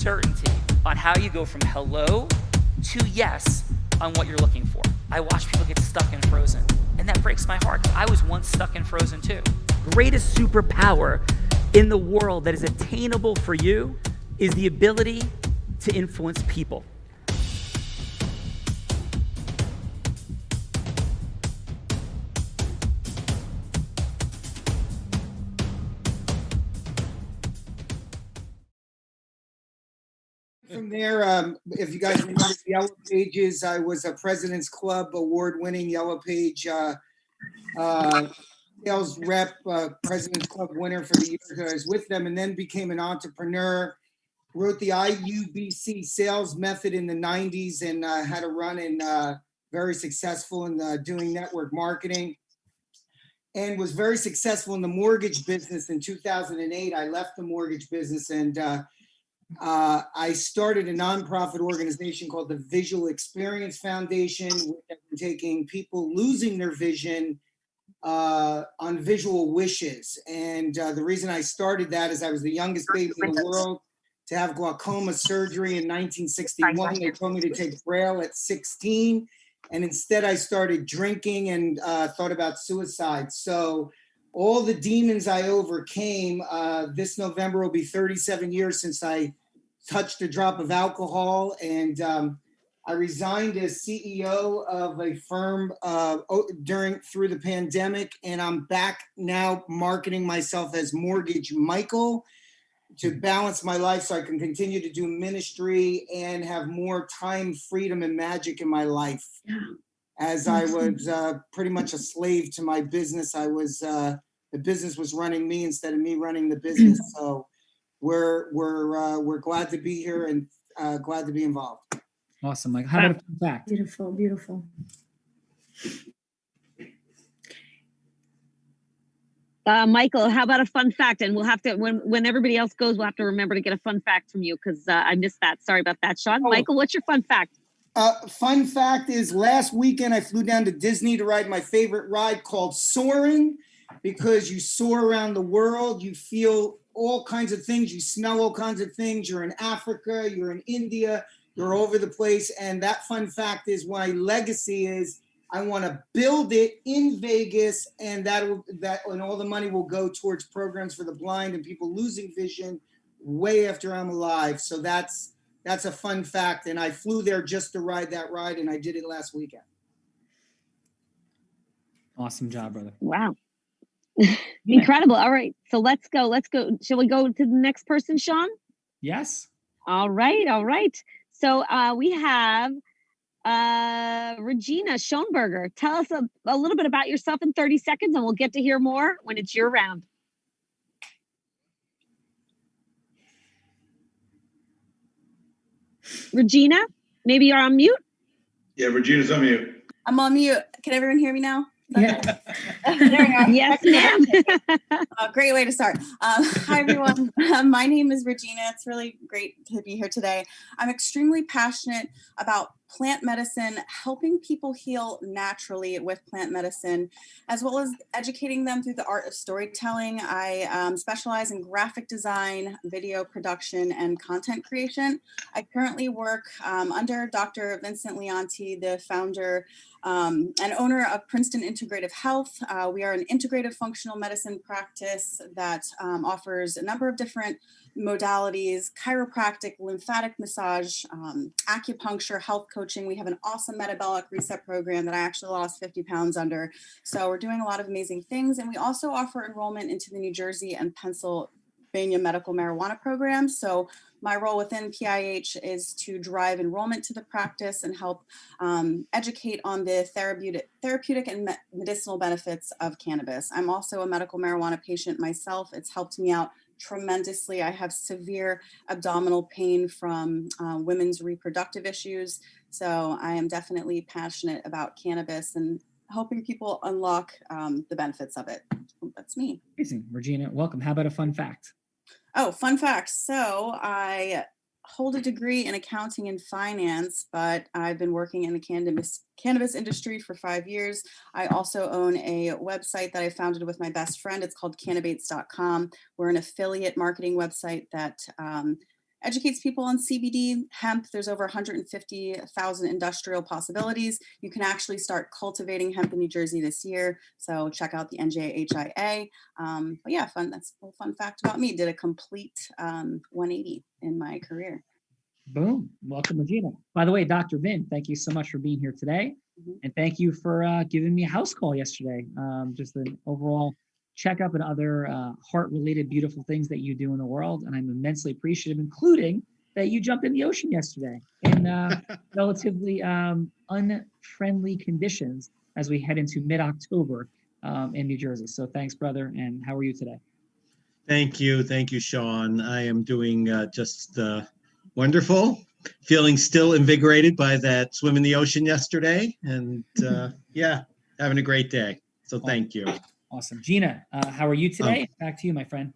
certainty on how you go from hello to yes on what you're looking for. I watch people get stuck and frozen, and that breaks my heart. I was once stuck and frozen too. Greatest superpower in the world that is attainable for you is the ability to influence people. From there, if you guys remember the Yellow Pages, I was a President's Club award-winning Yellow Page sales rep, President's Club winner for the years that I was with them, and then became an entrepreneur. Wrote the IUBC sales method in the 90s and had a run in very successful in doing network marketing, and was very successful in the mortgage business in 2008. I left the mortgage business and I started a nonprofit organization called the Visual Experience Foundation, which has been taking people losing their vision on visual wishes. And the reason I started that is I was the youngest baby in the world to have glaucoma surgery in 1961. They told me to take Braille at 16. And instead I started drinking and thought about suicide. So all the demons I overcame, this November will be 37 years since I touched a drop of alcohol, and I resigned as CEO of a firm through the pandemic, and I'm back now marketing myself as Mortgage Michael to balance my life so I can continue to do ministry and have more time, freedom, and magic in my life. As I was pretty much a slave to my business, the business was running me instead of me running the business. So we're glad to be here and glad to be involved. Awesome, Mike. How about a fun fact? Beautiful, beautiful. Michael, how about a fun fact? And we'll have to, when everybody else goes, we'll have to remember to get a fun fact from you because I missed that. Sorry about that, Sean. Michael, what's your fun fact? Fun fact is last weekend I flew down to Disney to ride my favorite ride called Soaring, because you soar around the world, you feel all kinds of things, you smell all kinds of things. You're in Africa, you're in India, you're over the place. And that fun fact is my legacy is I want to build it in Vegas, and and all the money will go towards programs for the blind and people losing vision way after I'm alive. So that's a fun fact. And I flew there just to ride that ride, and I did it last weekend. Awesome job, brother. Wow. Incredible. All right. So let's go. Shall we go to the next person, Sean? Yes. All right. So we have Regina Schoenberger. Tell us a little bit about yourself in 30 seconds, and we'll get to hear more when it's your round. Regina, maybe you're on mute? Yeah, Regina's on mute. I'm on mute. Can everyone hear me now? Yeah. There we go. Yes, ma'am. Great way to start. Hi, everyone. My name is Regina. It's really great to be here today. I'm extremely passionate about plant medicine, helping people heal naturally with plant medicine, as well as educating them through the art of storytelling. I specialize in graphic design, video production, and content creation. I currently work under Dr. Vincent Leonti, the founder and owner of Princeton Integrative Health. We are an integrative functional medicine practice that offers a number of different modalities: chiropractic, lymphatic massage, acupuncture, health coaching. We have an awesome metabolic reset program that I actually lost 50 pounds under. So we're doing a lot of amazing things. And we also offer enrollment into the New Jersey and Pennsylvania medical marijuana programs. So my role within PIH is to drive enrollment to the practice and help educate on the therapeutic and medicinal benefits of cannabis. I'm also a medical marijuana patient myself. It's helped me out tremendously. I have severe abdominal pain from women's reproductive issues. So I am definitely passionate about cannabis and helping people unlock the benefits of it. That's me. Amazing. Regina, welcome. How about a fun fact? Oh, fun fact. So I hold a degree in accounting and finance, but I've been working in the cannabis industry for 5 years. I also own a website that I founded with my best friend. It's called cannabates.com. We're an affiliate marketing website that educates people on CBD, hemp. There's over 150,000 industrial possibilities. You can actually start cultivating hemp in New Jersey this year. So check out the NJHIA. But yeah, that's a fun fact about me. Did a complete 180 in my career. Boom. Welcome, Regina. By the way, Dr. Vin, thank you so much for being here today. And thank you for giving me a house call yesterday. Just an overall checkup and other heart-related beautiful things that you do in the world. And I'm immensely appreciative, including that you jumped in the ocean yesterday in relatively unfriendly conditions as we head into mid-October in New Jersey. So thanks, brother. And how are you today? Thank you, Sean. I am doing just wonderful. Feeling still invigorated by that swim in the ocean yesterday, and yeah, having a great day. So thank you. Awesome. Gina, how are you today? Back to you, my friend.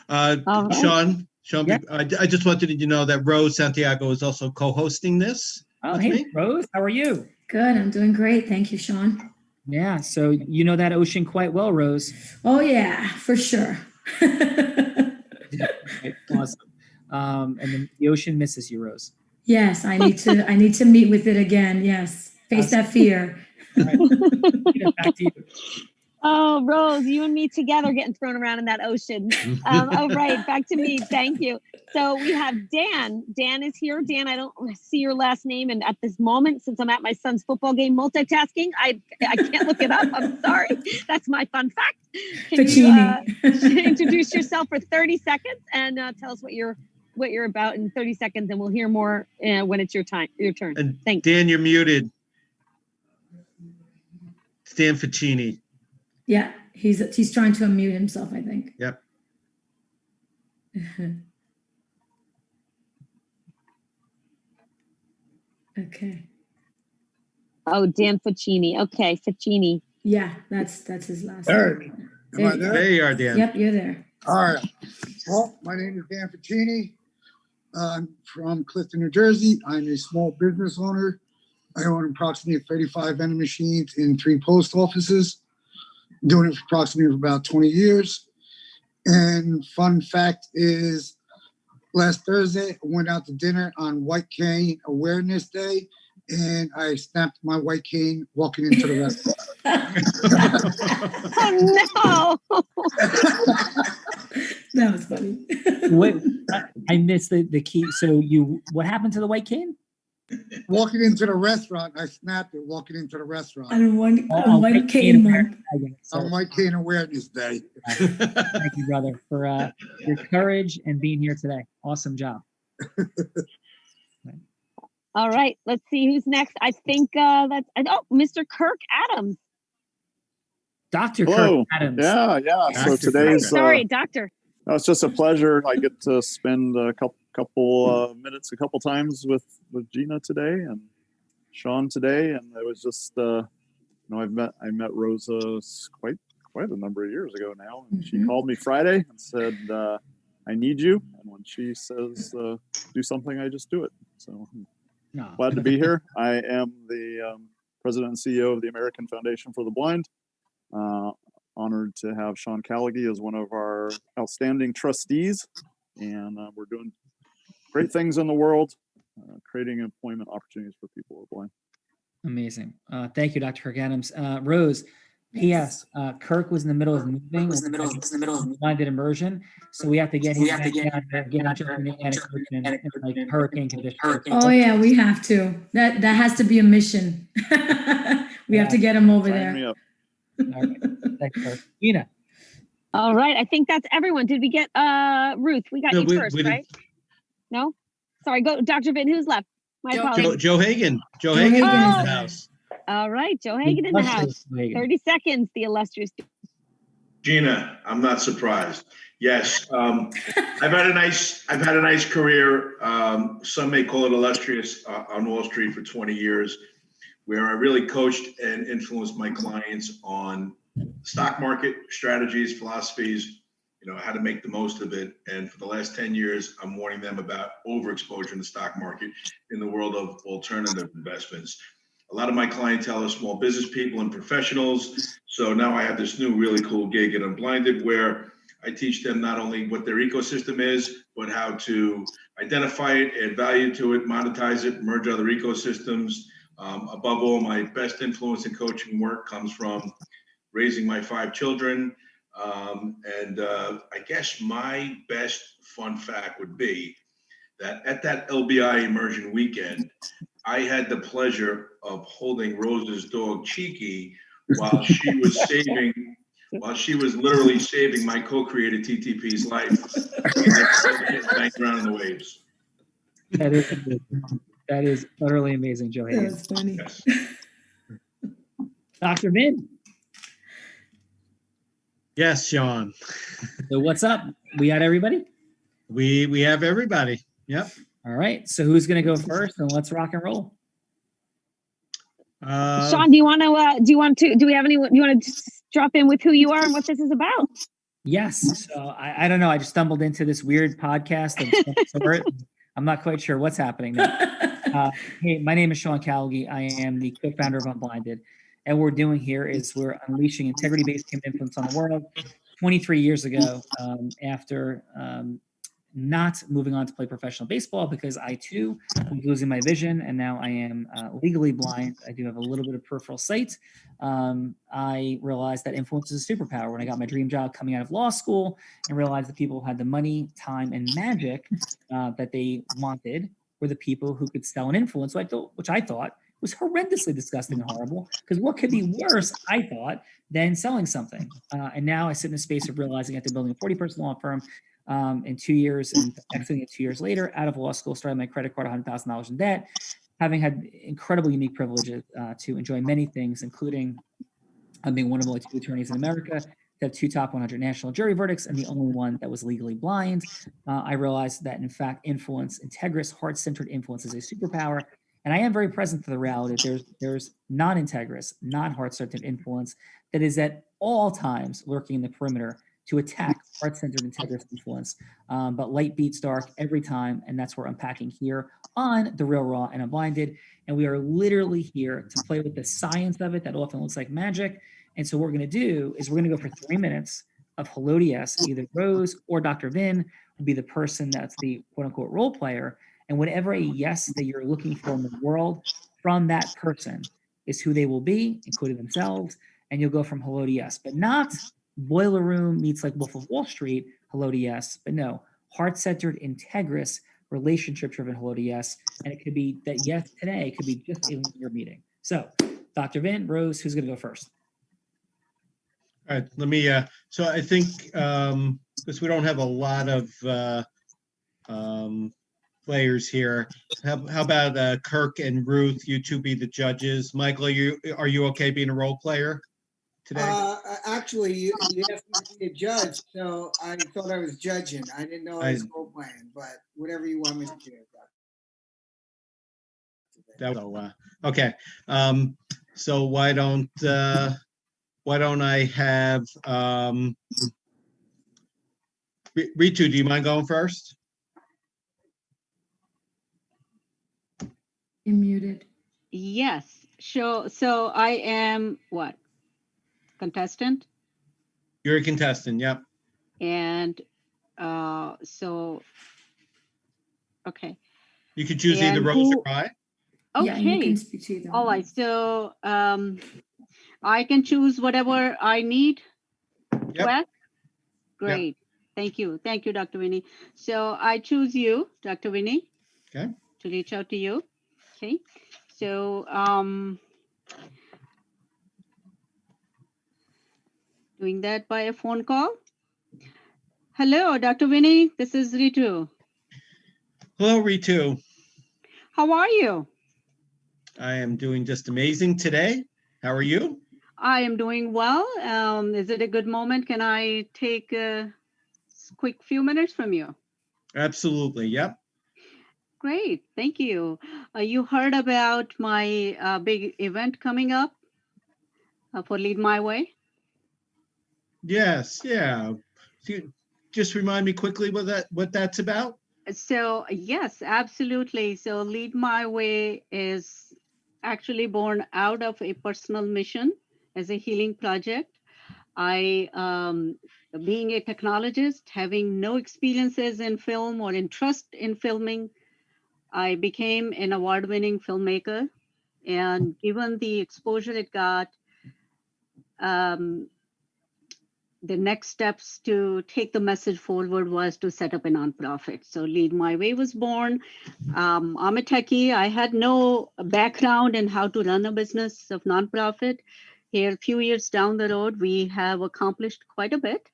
Sean, Yeah. I just wanted you to know that Rose Santiago is also co-hosting this. Oh, hey, me. Rose, how are you? Good, I'm doing great. Thank you, Sean. Yeah, so you know that ocean quite well, Rose. Oh yeah, for sure. Awesome. And then the ocean misses you, Rose. Yes, I need to meet with it again. Yes. Face that fear. All right. Gina, back to you. Oh, Rose, you and me together getting thrown around in that ocean. All right, back to me. Thank you. So we have Dan. Dan is here. Dan, I don't see your last name. And at this moment, since I'm at my son's football game multitasking, I can't look it up. I'm sorry. That's my fun fact. Can you introduce yourself for 30 seconds and tell us what you're about in 30 seconds, and we'll hear more when it's your turn. Thanks. Dan, you're muted. Stan Ficini. Yeah, he's trying to unmute himself, I think. Yep. Okay. Oh, Dan Ficini. Okay, Ficini. Yeah, that's his last Eric, name. am I there? There you are, Dan. Yep, you're there. All right. Well, my name is Dan Ficini. I'm from Clifton, New Jersey. I'm a small business owner. I own approximately 35 vending machines in 3 post offices. I'm doing it for approximately about 20 years. And fun fact is, last Thursday, I went out to dinner on White Cane Awareness Day, and I snapped my white cane walking into the restaurant. Oh, no. That was funny. Wait, I missed the key. So what happened to the white cane? Walking into the restaurant, I snapped it walking into the restaurant On White Cane Month. on White Cane Awareness Day. Thank you, brother, for your courage and being here today. Awesome job. All right, let's see who's next. I think Mr. Kirk Adams. Dr. Hello. Kirk Adams. Yeah. So today's Sorry, doctor. it's just a pleasure. I get to spend a couple minutes, a couple times with Gina today and Sean today, and it was just I met Rosa quite a number of years ago now, and she called me Friday and said, "I need you," and when she says do something, I just do it. So glad to be here. I am the president and CEO of the American Foundation for the Blind. Honored to have Sean Callaghy as one of our outstanding trustees, and we're doing great things in the world, creating employment opportunities for people who are blind. Amazing. Thank you, Dr. Kirk Adams. Rose, P.S. Kirk was in the middle of moving. Blinded immersion, so we have to get him like hurricane conditions. Oh yeah, we have to. That has to be a mission. We have to get him over Sign me there. up. All right. Thanks, Kirk. Gina. All right, I think that's everyone. Did we get Ruth? We got you first, right? No? Sorry, go Dr. Vin, who's left? My apologies. Joe Hagan. Joe Hagan is in Hagan. the house. All right, Joe Hagan in the house. 30 seconds, the illustrious. Gina, I'm not surprised. Yes, I've had a nice career. Some may call it illustrious on Wall Street for 20 years, where I really coached and influenced my clients on stock market strategies, philosophies, how to make the most of it. And for the last 10 years, I'm warning them about overexposure in the stock market in the world of alternative investments. A lot of my clientele are small business people and professionals. So now I have this new really cool gig at Unblinded where I teach them not only what their ecosystem is, but how to identify it, add value to it, monetize it, merge other ecosystems. Above all, my best influence in coaching work comes from raising my 5 children. I guess my best fun fact would be that at that LBI immersion weekend, I had the pleasure of holding Rose's dog Cheeky while she was literally saving my co-creator TTP's life. Banged around in the waves. That is utterly amazing, Joe Hayes. That's funny. Yes. Dr. Vin, Yes, Sean. so what's up? We got everybody? We have everybody. Yep. All right. So who's going to go first? And let's rock and roll. Sean, do you want to drop in with who you are and what this is about? Yes. So I don't know. I just stumbled into this weird podcast of some sort. I'm not quite sure what's happening now. Hey, my name is Sean Calgi. I am the co-founder of Unblinded. And what we're doing here is we're unleashing integrity-based human influence on the world. 23 years ago, after not moving on to play professional baseball because I too was losing my vision, and now I am legally blind. I do have a little bit of peripheral sight. I realized that influence is a superpower when I got my dream job coming out of law school and realized that people who had the money, time, and magic that they wanted were the people who could sell an influence, which I thought was horrendously disgusting and horrible, because what could be worse, I thought, than selling something? And now I sit in a space of realizing after building a 40-person law firm in 2 years and exiting it 2 years later out of law school, starting my credit card $100,000 in debt, having had incredible unique privileges to enjoy many things, including being one of only 2 attorneys in America to have 2 top 100 national jury verdicts and the only one that was legally blind. I realized that, in fact, influence, integrous, heart-centered influence is a superpower. And I am very present to the reality that there's non-integrous, non-heart-centered influence that is at all times lurking in the perimeter to attack heart-centered, integrous influence. But light beats dark every time, and that's what we're unpacking here on The Real Raw and Unblinded. And we are literally here to play with the science of it that often looks like magic. And so what we're going to do is we're going to go for 3 minutes of hello to yes. Either Rose or Dr. Vin will be the person that's the quote-unquote role player. And whatever a yes that you're looking for in the world from that person is who they will be, including themselves. And you'll go from hello to yes, but not boiler room meets like Wolf of Wall Street, hello to yes, but no, heart-centered, integrous, relationship-driven hello to yes. And it could be that yes today, it could be just a linear meeting. So Dr. Vin, Rose, who's going to go first? All right, let me, so I think, because we don't have a lot of players here, how about Kirk and Ruth, you two be the judges? Michael, are you okay being a role player today? Actually, you asked me to be a judge, so I thought I was judging. I didn't know I was role playing, but whatever you want me to do. Okay, so why don't I have Ritu? Do you mind going first? You're muted. Yes, sure. So I am what? Contestant? You're a contestant, yep. And so, okay. You could choose either Rose or I. Okay. Yeah, you can speak to either All one. right. So I can choose whatever I need. Yep. Correct? Great. Yep. Thank you. Thank you, Dr. Winnie. So I choose you, Dr. Winnie. Okay. To reach out to you. Okay. So doing that by a phone call. Hello, Dr. Winnie. This is Ritu. Hello, Ritu. How are you? I am doing just amazing today. How are you? I am doing well. Is it a good moment? Can I take a quick few minutes from you? Absolutely. Yep. Great. Thank you. You heard about my big event coming up for Lead My Way? Yes. Yeah. Just remind me quickly what that's about. So yes, absolutely. So Lead My Way is actually born out of a personal mission as a healing project. I being a technologist, having no experiences in film or interest in filming, I became an award-winning filmmaker. And given the exposure it got, the next steps to take the message forward was to set up a nonprofit. So Lead My Way was born. I'm a techie. I had no background in how to run a business of nonprofit. Here, a few years down the road, we have accomplished quite a bit.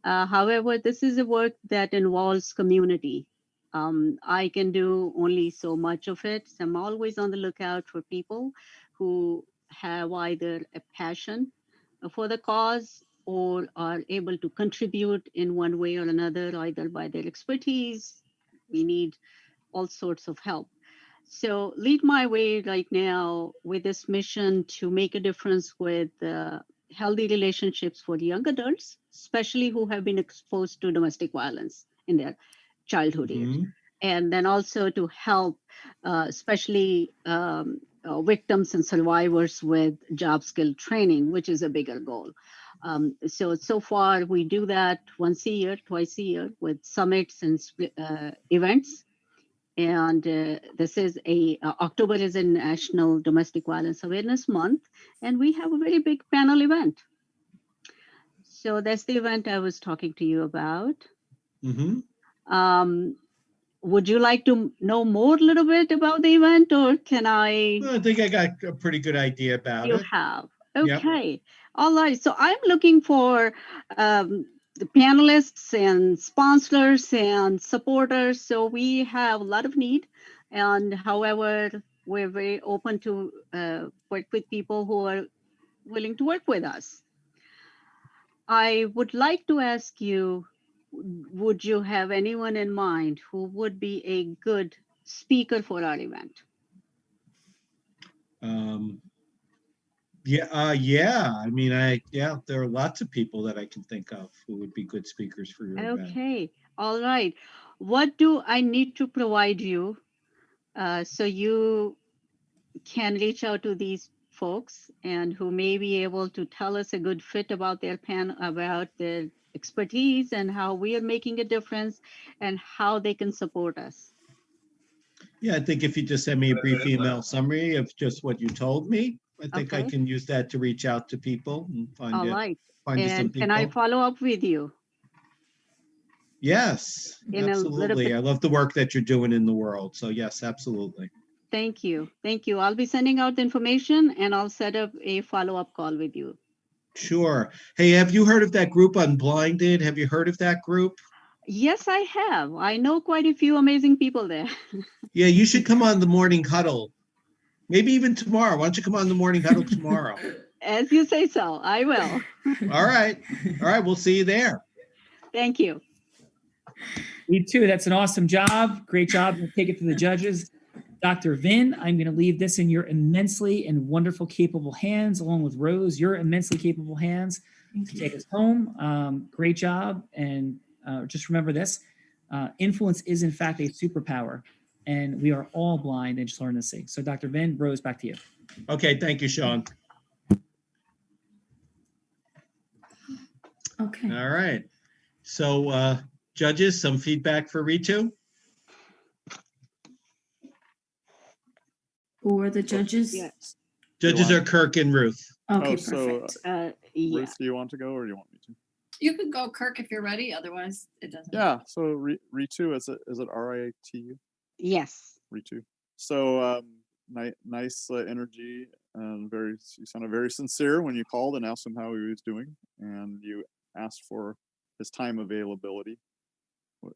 However, this is a work that involves community. I can do only so much of it. So I'm always on the lookout for people who have either a passion for the cause or are able to contribute in one way or another, either by their expertise. We need all sorts of help. So Lead My Way right now with this mission to make a difference with healthy relationships for young adults, especially who have been exposed to domestic violence in their childhood years. And then also to help, especially victims and survivors with job skill training, which is a bigger goal. So far we do that once a year, twice a year with summits and events. And this is October is a National Domestic Violence Awareness Month, and we have a very big panel event. So that's the event I was talking to you about. Would you like to know more a little bit about the event, or can I? Well, I think I got a pretty good idea about it. You have. Okay. All right. So I'm looking for the panelists and sponsors and supporters. So we have a lot of need. And however, we're very open to work with people who are willing to work with us. I would like to ask you, would you have anyone in mind who would be a good speaker for our event? Yeah. I mean, there are lots of people that I can think of who would be good speakers for your event. Okay. All right. What do I need to provide you so you can reach out to these folks and who may be able to tell us a good fit about their about their expertise and how we are making a difference and how they can support us? Yeah, I think if you just send me a brief email summary of just what you told me, I think I can use that to reach out to people and find All you right. some people. Can I follow up with you? Yes, absolutely. I love the work that you're doing in the world. So yes, absolutely. Thank you. Thank you. I'll be sending out the information and I'll set up a follow-up call with you. Sure. Hey, have you heard of that group Unblinded? Have you heard of that group? Yes, I have. I know quite a few amazing people there. Yeah, you should come on the morning huddle. Maybe even tomorrow. Why don't you come on the morning huddle tomorrow? As you say so, I will. All right. All right. We'll see you there. Thank you. Me too. That's an awesome job. Great job. We'll take it to the judges. Dr. Vin, I'm going to leave this in your immensely and wonderful, capable hands, along with Rose, your immensely capable hands to take us home. Great job. And just remember this, influence is in fact a superpower, and we are all blind and just learn to see. So Dr. Vin, Rose, back to you. Okay. Thank you, Sean. Okay. All right. So judges, some feedback for Ritu? Who are the judges? Yes. Judges are Kirk and Ruth. Okay, so, perfect. Yeah. Ruth, do you want to go or do you want me to? You can go, Kirk, if you're ready. Otherwise, it doesn't. Yeah. So Ritu, is it R-I-T-U? Yes. Ritu. So nice energy and you sounded very sincere when you called and asked him how he was doing, and you asked for his time availability,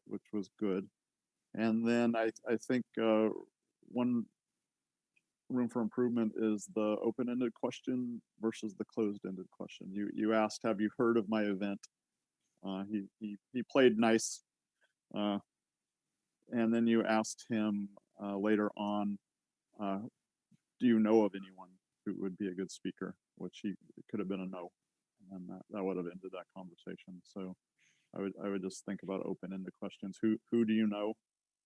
which was good. And then I think one room for improvement is the open-ended question versus the closed-ended question. You asked, have you heard of my event? He played nice, and then you asked him later on, do you know of anyone who would be a good speaker? Which it could have been a no, and that would have ended that conversation. So I would just think about open-ended questions. Who do you know?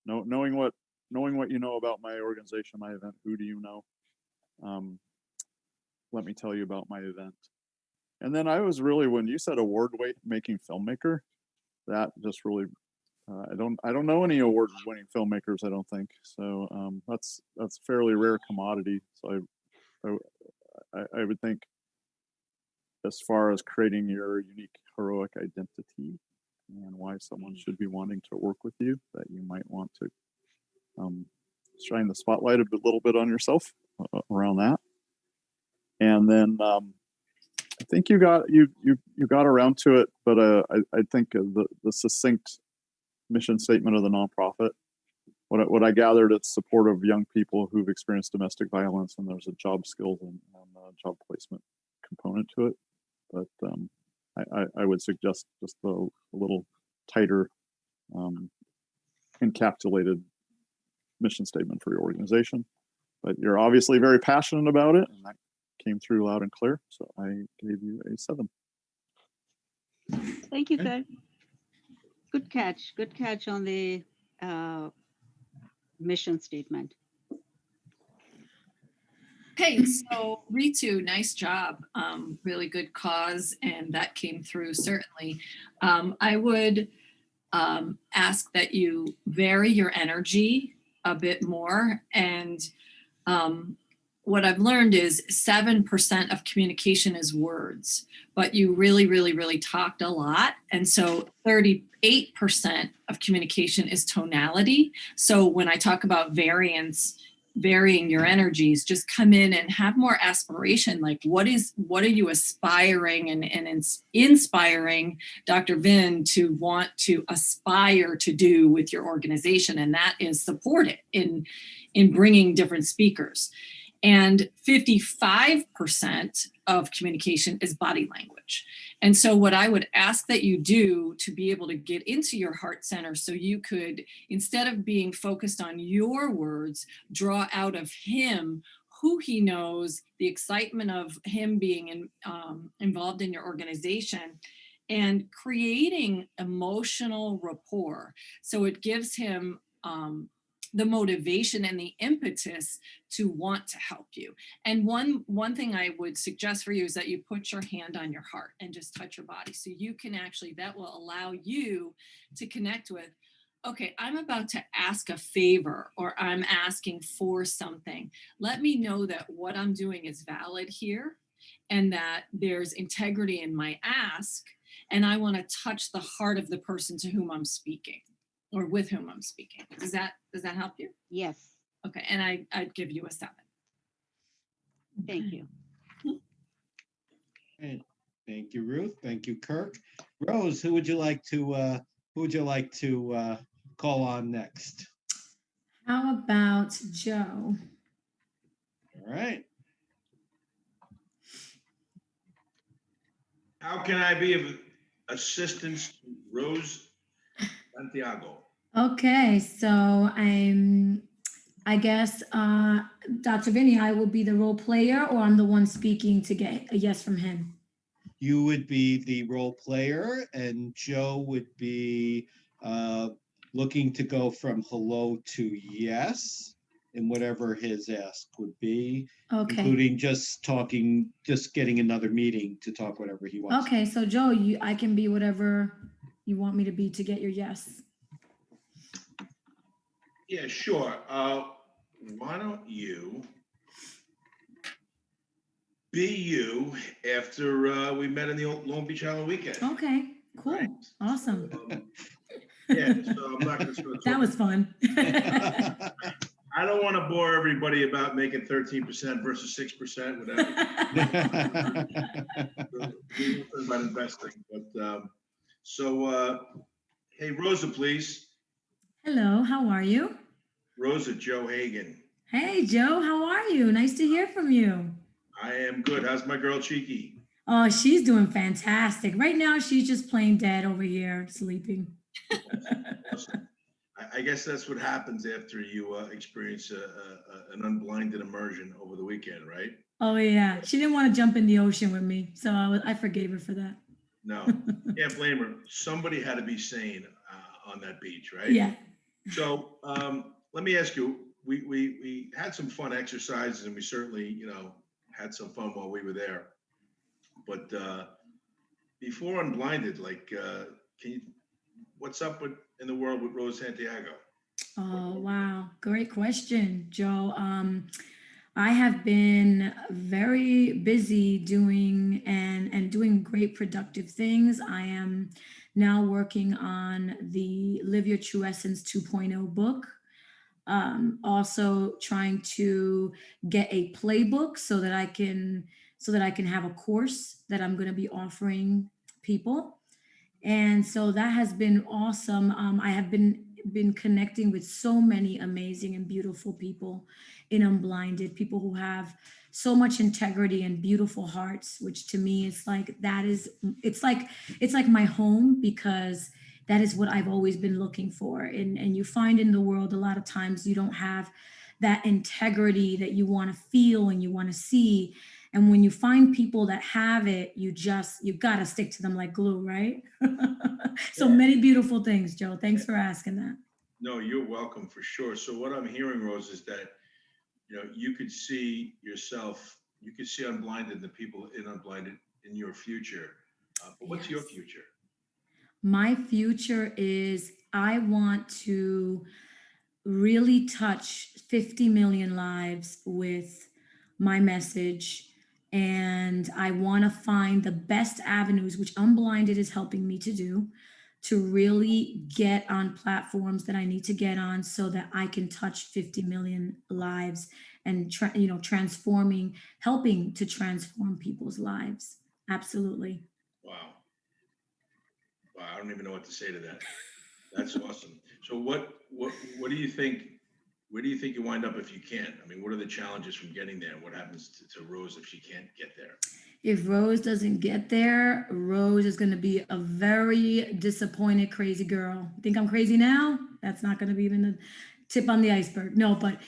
Knowing what you know about my organization, my event. Who do you know? Let me tell you about my event. And then I was really, when you said award-making filmmaker, that just really, I don't know any award-winning filmmakers, I don't think. So that's fairly rare commodity. So I would think, as far as creating your unique heroic identity and why someone should be wanting to work with you, that you might want to shine the spotlight a little bit on yourself around that. And then I think you got around to it, but I think the succinct mission statement of the nonprofit, what I gathered, it's support of young people who've experienced domestic violence, and there's a job skills and job placement component to it. But I would suggest just a little tighter, encapsulated mission statement for your organization. But you're obviously very passionate about it, and that came through loud and clear. So I gave you a 7. Thank you, Kurt. Good catch on the mission statement. Okay, so Ritu, nice job. Really good cause, and that came through certainly. I would ask that you vary your energy a bit more. And what I've learned is 7% of communication is words, but you really, really, really talked a lot. And so 38% of communication is tonality. So when I talk about varying your energies, just come in and have more aspiration. Like what are you aspiring and inspiring Dr. Vin to want to aspire to do with your organization? And that is support it in bringing different speakers. And 55% of communication is body language. And so what I would ask that you do to be able to get into your heart center, so you could, instead of being focused on your words, draw out of him who he knows, the excitement of him being involved in your organization, and creating emotional rapport. So it gives him the motivation and the impetus to want to help you. And one thing I would suggest for you is that you put your hand on your heart and just touch your body. So you can actually, that will allow you to connect with, okay, I'm about to ask a favor, or I'm asking for something. Let me know that what I'm doing is valid here, and that there's integrity in my ask, and I want to touch the heart of the person to whom I'm speaking, or with whom I'm speaking. Does that help you? Yes. Okay, and I'd give you a 7. Thank you. Great. Thank you, Ruth. Thank you, Kirk. Rose, who would you like to call on next? How about Joe? All right. How can I be of assistance to Rose Santiago? Okay, so I guess Dr. Vinny, I will be the role player, or I'm the one speaking to get a yes from him. You would be the role player, and Joe would be looking to go from hello to yes, in whatever his ask would be, Okay. including just getting another meeting to talk whatever he wants. Okay, so Joe, I can be whatever you want me to be to get your yes. Yeah, sure. Why don't you be you after we met in the Long Beach Island weekend? Okay, cool. Right. Awesome. Yeah, so I'm not going to. That was fun. I don't want to bore everybody about making 13% versus 6%, whatever. About investing, but hey, Rosa, please. Hello, how are you? Rosa, Joe Hagan. Hey, Joe, how are you? Nice to hear from you. I am good. How's my girl Cheeky? Oh, she's doing fantastic. Right now, she's just playing dead over here, sleeping. I guess that's what happens after you experience an unblinded immersion over the weekend, right? Oh, yeah. She didn't want to jump in the ocean with me, so I forgave her for that. No, can't blame her. Somebody had to be sane on that beach, right? Yeah. So let me ask you, we had some fun exercises, and we certainly, had some fun while we were there. But before Unblinded, like, what's up in the world with Rose Santiago? Oh, wow. Great question, Joe. I have been very busy doing and doing great productive things. I am now working on the Live Your True Essence 2.0 book. Also trying to get a playbook so that I can have a course that I'm going to be offering people. And so that has been awesome. I have been connecting with so many amazing and beautiful people in Unblinded, people who have so much integrity and beautiful hearts, which to me is like it's like my home, because that is what I've always been looking for. And you find in the world a lot of times you don't have that integrity that you want to feel and you want to see. And when you find people that have it, you got to stick to them like glue, right? So many beautiful things, Joe. Thanks for asking that. No, you're welcome for sure. So what I'm hearing, Rose, is that, you could see yourself, you could see Unblinded and the people in Unblinded in your future. But what's your future? My future is I want to really touch 50 million lives with my message. And I want to find the best avenues, which Unblinded is helping me to do, to really get on platforms that I need to get on so that I can touch 50 million lives and, helping to transform people's lives. Absolutely. Wow. I don't even know what to say to that. That's awesome. So what do you think? Where do you think you wind up if you can't? I mean, what are the challenges from getting there? What happens to Rose if she can't get there? If Rose doesn't get there, Rose is going to be a very disappointed, crazy girl. Think I'm crazy now? That's not going to be even the tip on the iceberg. No, but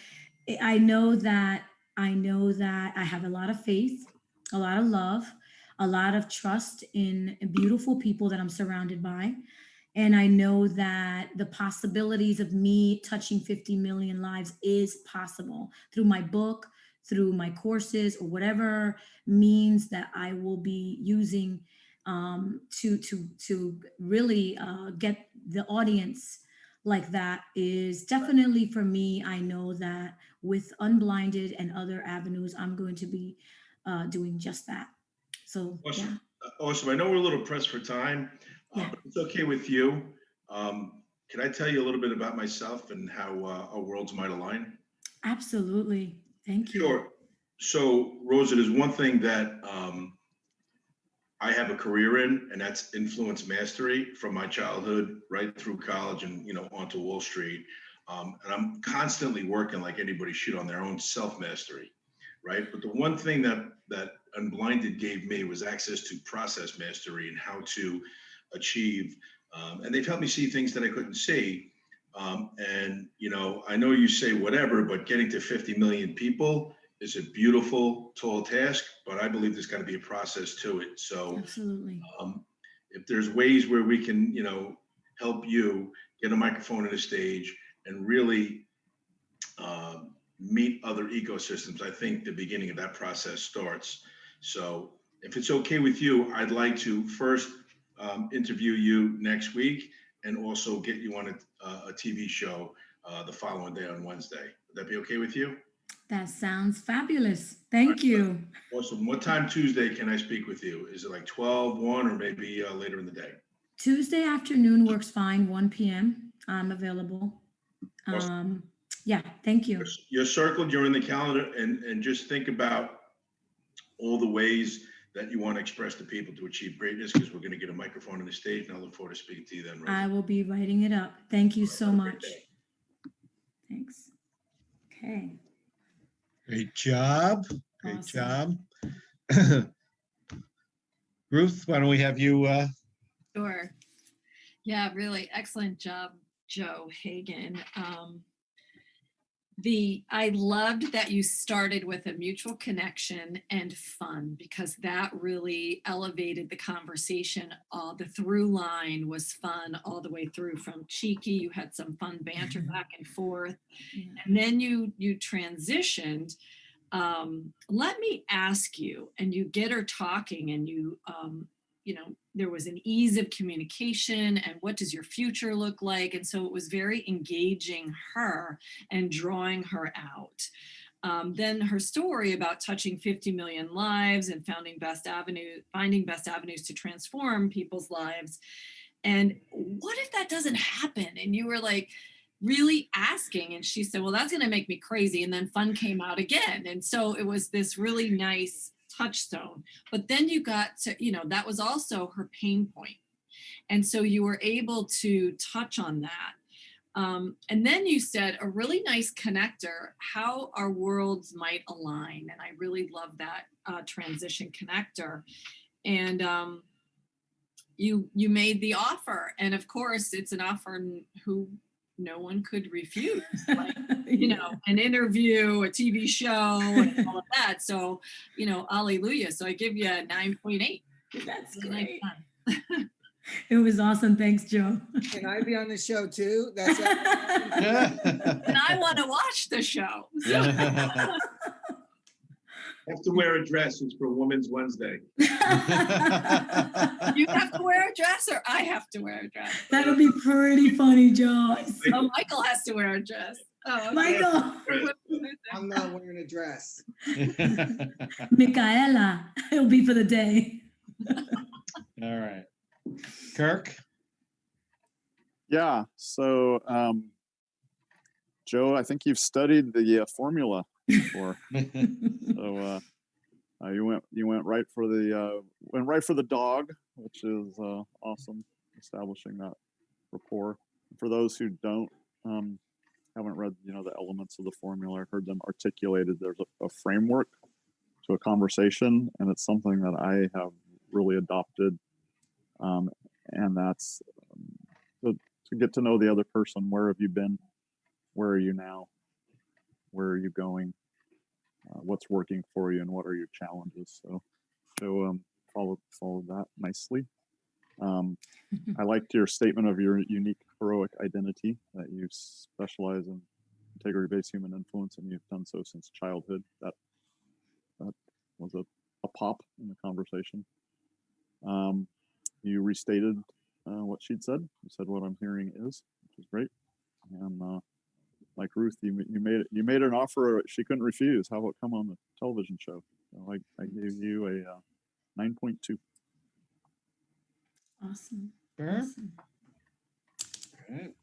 I know that I have a lot of faith, a lot of love, a lot of trust in beautiful people that I'm surrounded by. And I know that the possibilities of me touching 50 million lives is possible through my book, through my courses, or whatever means that I will be using to really get the audience like that is definitely for me. I know that with Unblinded and other avenues, I'm going to be doing just that. So awesome. Awesome. I know we're a little pressed for time, but it's okay with you. Can I tell you a little bit about myself and how our worlds might align? Absolutely. Thank you. Sure. So, Rosa, there's one thing that I have a career in, and that's influence mastery from my childhood right through college and, onto Wall Street. And I'm constantly working like anybody should on their own self-mastery, right? But the one thing that Unblinded gave me was access to process mastery and how to achieve. And they've helped me see things that I couldn't see. And, I know you say whatever, but getting to 50 million people is a beautiful, tall task, but I believe there's got to be a process to it. So absolutely. If there's ways where we can, help you get a microphone and a stage and really meet other ecosystems, I think the beginning of that process starts. So if it's okay with you, I'd like to first interview you next week and also get you on a TV show the following day on Wednesday. Would that be okay with you? That sounds fabulous. Thank you. Awesome. What time Tuesday can I speak with you? Is it like 12, 1, or maybe later in the day? Tuesday afternoon works fine, 1 p.m. I'm available. Awesome. Yeah, thank you. You're circled, you're in the calendar, and just think about all the ways that you want to express to people to achieve greatness, because we're going to get a microphone on the stage, and I look forward to speaking to you then, Rosa. I will be writing it up. Thank you so much. Thanks. Okay. Great job. Great Awesome. job. Ruth, why don't we have you? Sure. Yeah, really excellent job, Joe Hagan. I loved that you started with a mutual connection and fun, because that really elevated the conversation. The through line was fun all the way through from cheeky. You had some fun banter back and forth. And then you transitioned let me ask you, and you get her talking, and there was an ease of communication, and what does your future look like? And so it was very engaging her and drawing her out. Then her story about touching 50 million lives and finding best avenues to transform people's lives. And what if that doesn't happen? And you were like, really asking, and she said, well, that's going to make me crazy. And then fun came out again. And so it was this really nice touchstone. But then you got to, that was also her pain point. And so you were able to touch on that. And then you said a really nice connector, how our worlds might align. And I really love that transition connector. And you made the offer. And of course, it's an offer who no one could refuse, like, an interview, a TV show, and all of that. So, hallelujah. So I give you a 9.8. That's great. It was awesome. Thanks, Joe. Can I be on the show too? That's And I want to watch the show. So. Have to wear a dress. It's for Women's Wednesday. You have to wear a dress, or I have to wear a dress? That'll be pretty funny, Joe. Oh, Michael has to wear a dress. Oh, okay. Michael. I'm not wearing a dress. Michaela, it'll be for the day. All right. Kirk? Yeah. So, Joe, I think you've studied the formula before. So you went right for the dog, which is awesome, establishing that rapport. For those who haven't read the elements of the formula, I've heard them articulated. There's a framework to a conversation, and it's something that I have really adopted, and that's to get to know the other person. Where have you been? Where are you now? Where are you going? What's working for you, and what are your challenges? So followed that nicely. I liked your statement of your unique heroic identity, that you specialize in integrity-based human influence, and you've done so since childhood. That was a pop in the conversation. You restated what she'd said. You said what I'm hearing is, which is great. And like Ruth, you made an offer she couldn't refuse. How about come on the television show? So I gave you a 9.2. Awesome. Sure. Awesome. All right.